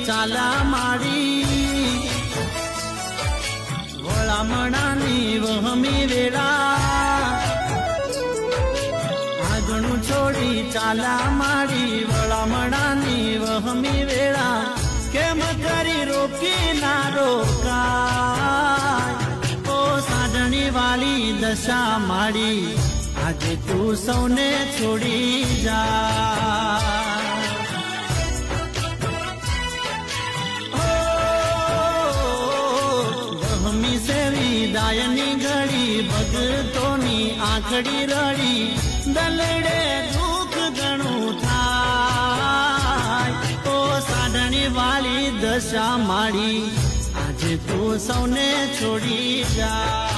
ચાલા માડી વળામણાની વહમી વેળા આગણું છોડી ચાલા માડી વળામણાની વહમી વેળા કેમ કરી રોકી ના રોકાય ઓ સાધણી વાળી દશા માડી આજે તું સૌને છોડી જા દાયની ઘડી ભગતોની આંખડી રડી દલડે દુઃખ ઘણું થાય ઓ સાધણી વાળી દશા માડી આજે તું સૌને છોડી જા